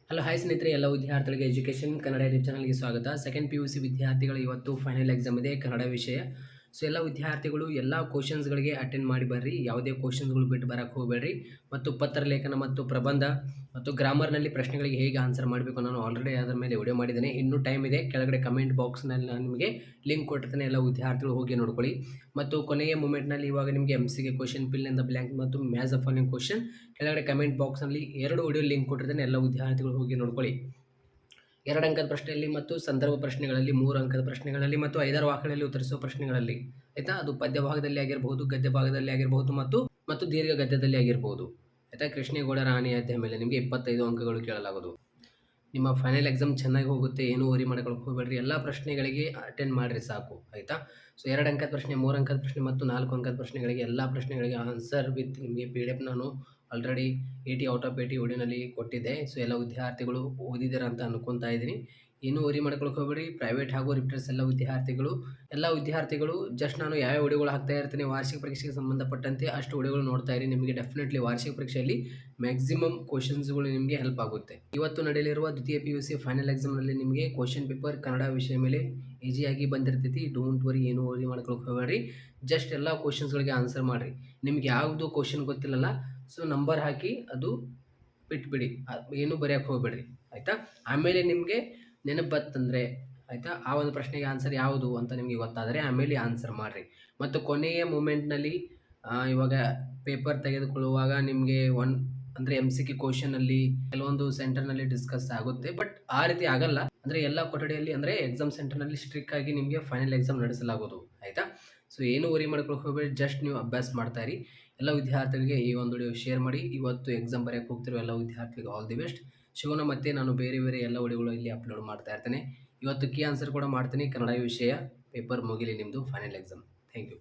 Hello hi ಸ್ನೇಹಿತರೆ, ಎಲ್ಲ ವಿದ್ಯಾರ್ಥಿಗಳಿಗೆ ಎಜುಕೇಷನ್ ಕನ್ನಡ ಯೂಟ್ಯೂಬ್ ಚಾನಲ್ಗೆ ಸ್ವಾಗತ. ಸೆಕೆಂಡ್ PUC ವಿದ್ಯಾರ್ಥಿಗಳು ಇವತ್ತು ಫೈನಲ್ ಎಕ್ಸಾಮ್ ಇದೆ ಕನ್ನಡ ವಿಷಯ. ಸೊ ಎಲ್ಲ ವಿದ್ಯಾರ್ಥಿಗಳು ಎಲ್ಲ ಕ್ವಶನ್ಸ್ಗಳಿಗೆ ಅಟೆಂಡ್ ಮಾಡಿ ಬರ್ರಿ. ಯಾವುದೇ ಕ್ವಶನ್ಸ್ಗಳು ಬಿಟ್ಟು ಬರಕ್ಕೆ ಹೋಗಬೇಡ್ರಿ. ಮತ್ತು ಪತ್ರ ಲೇಖನ ಮತ್ತು ಪ್ರಬಂಧ ಮತ್ತು ಗ್ರಾಮರ್ನಲ್ಲಿ ಪ್ರಶ್ನೆಗಳಿಗೆ ಹೇಗೆ ಆನ್ಸರ್ ಮಾಡಬೇಕು ನಾನು ಆಲ್ರೆಡಿ ಅದರ ಮೇಲೆ ವಿಡಿಯೋ ಮಾಡಿದ್ದೇನೆ. ಇನ್ನೂ ಟೈಮ್ ಇದೆ. ಕೆಳಗಡೆ ಕಮೆಂಟ್ ಬಾಕ್ಸ್ನಲ್ಲಿ ನಾನು ನಿಮಗೆ ಲಿಂಕ್ ಕೊಟ್ಟಿರ್ತೇನೆ. ಎಲ್ಲ ವಿದ್ಯಾರ್ಥಿಗಳು ಹೋಗಿ ನೋಡ್ಕೊಳ್ಳಿ. ಮತ್ತು ಕೊನೆಯ ಮೂಮೆಂಟ್ನಲ್ಲಿ ಇವಾಗ ನಿಮಗೆ MCಗೆ question fill in the blank ಮತ್ತು ಮ್ಯಾಥ್ಸ್ ದ ಫಾಲೋಯಿಂಗ್ ಕ್ವಶನ್ ಕೆಳಗಡೆ ಕಮೆಂಟ್ ಬಾಕ್ಸ್ನಲ್ಲಿ 2 ವಿಡಿಯೋ ಲಿಂಕ್ ಕೊಟ್ಟಿರ್ತೇನೆ. ಎಲ್ಲ ವಿದ್ಯಾರ್ಥಿಗಳು ಹೋಗಿ ನೋಡ್ಕೊಳ್ಳಿ. 2 ಅಂಕದ ಪ್ರಶ್ನೆಯಲ್ಲಿ ಮತ್ತು ಸಂದರ್ಭ ಪ್ರಶ್ನೆಗಳಲ್ಲಿ, 3 ಅಂಕದ ಪ್ರಶ್ನೆಗಳಲ್ಲಿ ಮತ್ತು 5 ವಾಕ್ಯಗಳಲ್ಲಿ ಉತ್ತರಿಸುವ ಪ್ರಶ್ನೆಗಳಲ್ಲಿ, ಆಯಿತಾ. ಅದು ಪದ್ಯ ಭಾಗದಲ್ಲಿ ಆಗಿರಬಹುದು, ಗದ್ಯ ಭಾಗದಲ್ಲಿ ಆಗಿರಬಹುದು ಮತ್ತು ದೀರ್ಘ ಗದ್ಯದಲ್ಲಿ ಆಗಿರಬಹುದು, ಆಯಿತಾ. ಕೃಷ್ಣೇಗೌಡ ರಾಣಿ ಅಧ್ಯಾಯ ಮೇಲೆ ನಿಮಗೆ 25 ಅಂಕಗಳು ಕೇಳಲಾಗೋದು. ನಿಮ್ಮ ಫೈನಲ್ ಎಕ್ಸಾಮ್ ಚೆನ್ನಾಗಿ ಹೋಗುತ್ತೆ, ಏನೂ ವರಿ ಮಾಡ್ಕೊಳಕ್ಕೆ ಹೋಗಬೇಡ್ರಿ. ಎಲ್ಲ ಪ್ರಶ್ನೆಗಳಿಗೆ ಅಟೆಂಡ್ ಮಾಡಿರಿ ಸಾಕು, ಆಯಿತಾ. ಸೊ 2 ಅಂಕದ ಪ್ರಶ್ನೆ, 3 ಅಂಕದ ಪ್ರಶ್ನೆ ಮತ್ತು 4 ಅಂಕದ ಪ್ರಶ್ನೆಗಳಿಗೆ ಎಲ್ಲ ಪ್ರಶ್ನೆಗಳಿಗೆ ಆನ್ಸರ್ ವಿತ್ ನಿಮಗೆ PDF ನಾನು ಆಲ್ರೆಡಿ 80 ಔಟ್ ಆಫ್ 80 ವಿಡಿಯೋನಲ್ಲಿ ಕೊಟ್ಟಿದ್ದೆ. ಸೊ ಎಲ್ಲ ವಿದ್ಯಾರ್ಥಿಗಳು ಓದಿದ್ದೀರಾ ಅಂತ ಅನ್ಕೊತಾ ಇದ್ದೀನಿ. ಏನೂ ವರಿ ಮಾಡ್ಕೊಳಕ್ಕೆ ಹೋಗಬೇಡಿ. ಪ್ರೈವೇಟ್ ಹಾಗೂ ರಿಪಿಟರ್ಸ್ ಎಲ್ಲ ವಿದ್ಯಾರ್ಥಿಗಳು ಜಸ್ಟ್ ನಾನು ಯಾವ ವಿಡಿಯೋಗಳು ಹಾಕ್ತಾ ಇರ್ತೀನಿ ವಾರ್ಷಿಕ ಪರೀಕ್ಷೆಗೆ ಸಂಬಂಧಪಟ್ಟಂತೆ ಅಷ್ಟು ವಿಡಿಯೋಗಳು ನೋಡ್ತಾ ಇರಿ. ನಿಮಗೆ ಡೆಫಿನೆಟ್ಲಿ ವಾರ್ಷಿಕ ಪರೀಕ್ಷೆಯಲ್ಲಿ ಮ್ಯಾಕ್ಸಿಮಮ್ ಕ್ವಶನ್ಸ್ಗಳು ನಿಮಗೆ ಹೆಲ್ಪ್ ಆಗುತ್ತೆ. ಇವತ್ತು ನಡೆಯಲಿರುವ ದ್ವಿತೀಯ PUC ಫೈನಲ್ ಎಕ್ಸಾಮ್ನಲ್ಲಿ ನಿಮಗೆ ಕ್ವಶನ್ ಪೇಪರ್ ಕನ್ನಡ ವಿಷಯ ಮೇಲೆ ಈಸಿಯಾಗಿ ಬಂದಿರ್ತೈತಿ. ಡೋಂಟ್ ವರಿ, ಏನೂ ವರಿ ಮಾಡ್ಕೊಳಕ್ಕೆ ಹೋಗಬೇಡ್ರಿ. ಜಸ್ಟ್ ಎಲ್ಲ ಕ್ವಶನ್ಸ್ಗಳಿಗೆ ಆನ್ಸರ್ ಮಾಡಿರಿ. ನಿಮ್ಗೆ ಯಾವುದು ಕ್ವಶನ್ ಗೊತ್ತಿಲ್ಲಲ್ಲ, ಸೊ ನಂಬರ್ ಹಾಕಿ ಅದು ಬಿಟ್ಬಿಡಿ, ಏನೂ ಬರೆಯೋಕ್ಕೆ ಹೋಗಬೇಡ್ರಿ, ಆಯಿತಾ. ಆಮೇಲೆ ನಿಮಗೆ ನೆನಪು ಬತ್ತಂದರೆ, ಆಯಿತಾ, ಆ ಒಂದು ಪ್ರಶ್ನೆಗೆ ಆನ್ಸರ್ ಯಾವುದು ಅಂತ ನಿಮಗೆ ಗೊತ್ತಾದರೆ ಆಮೇಲೆ ಆನ್ಸರ್ ಮಾಡಿರಿ. ಮತ್ತು ಕೊನೆಯ ಮೂಮೆಂಟ್ನಲ್ಲಿ ಇವಾಗ ಪೇಪರ್ ತೆಗೆದುಕೊಳ್ಳುವಾಗ ನಿಮಗೆ ಅಂದರೆ MCQ ಕ್ವಶನಲ್ಲಿ ಕೆಲವೊಂದು ಸೆಂಟರ್ನಲ್ಲಿ ಡಿಸ್ಕಸ್ ಆಗುತ್ತೆ. ಬಟ್ ಆ ರೀತಿ ಆಗಲ್ಲ. ಅಂದರೆ ಎಲ್ಲ ಕೊಠಡಿಯಲ್ಲಿ ಅಂದರೆ ಎಕ್ಸಾಮ್ ಸೆಂಟರ್ನಲ್ಲಿ ಸ್ಟ್ರಿಕ್ಟ್ ಆಗಿ ನಿಮಗೆ ಫೈನಲ್ ಎಕ್ಸಾಮ್ ನಡೆಸಲಾಗೋದು, ಆಯಿತಾ. ಸೊ ಏನೂ ವರಿ ಮಾಡ್ಕೊಳಕ್ಕೆ ಹೋಗಬೇಡಿ. ಜಸ್ಟ್ ನೀವು ಅಭ್ಯಾಸ ಮಾಡ್ತಾ ಇರಿ. ಎಲ್ಲ ವಿದ್ಯಾರ್ಥಿಗಳಿಗೆ ಈ ಒಂದು ವಿಡಿಯೋ ಶೇರ್ ಮಾಡಿ. ಇವತ್ತು ಎಕ್ಸಾಮ್ ಬರೆಯೋಕ್ಕೆ ಹೋಗ್ತಿರೋ ಎಲ್ಲ ವಿದ್ಯಾರ್ಥಿಗಳಿಗೆ ಆಲ್ ದಿ ಬೆಸ್ಟ್. ಶಿವನ ಮತ್ತೆ ನಾನು ಬೇರೆ ಎಲ್ಲ ವಿಡಿಯೋಗಳು ಇಲ್ಲಿ ಅಪ್ಲೋಡ್ ಮಾಡ್ತಾ ಇರ್ತೇನೆ. ಇವತ್ತು ಕೀ ಆನ್ಸರ್ ಕೂಡ ಮಾಡ್ತೀನಿ. ಕನ್ನಡ ವಿಷಯ ಪೇಪರ್ ಮುಗಿಲಿ ನಿಮ್ಮದು ಫೈನಲ್ ಎಕ್ಸಾಮ್. Thank you.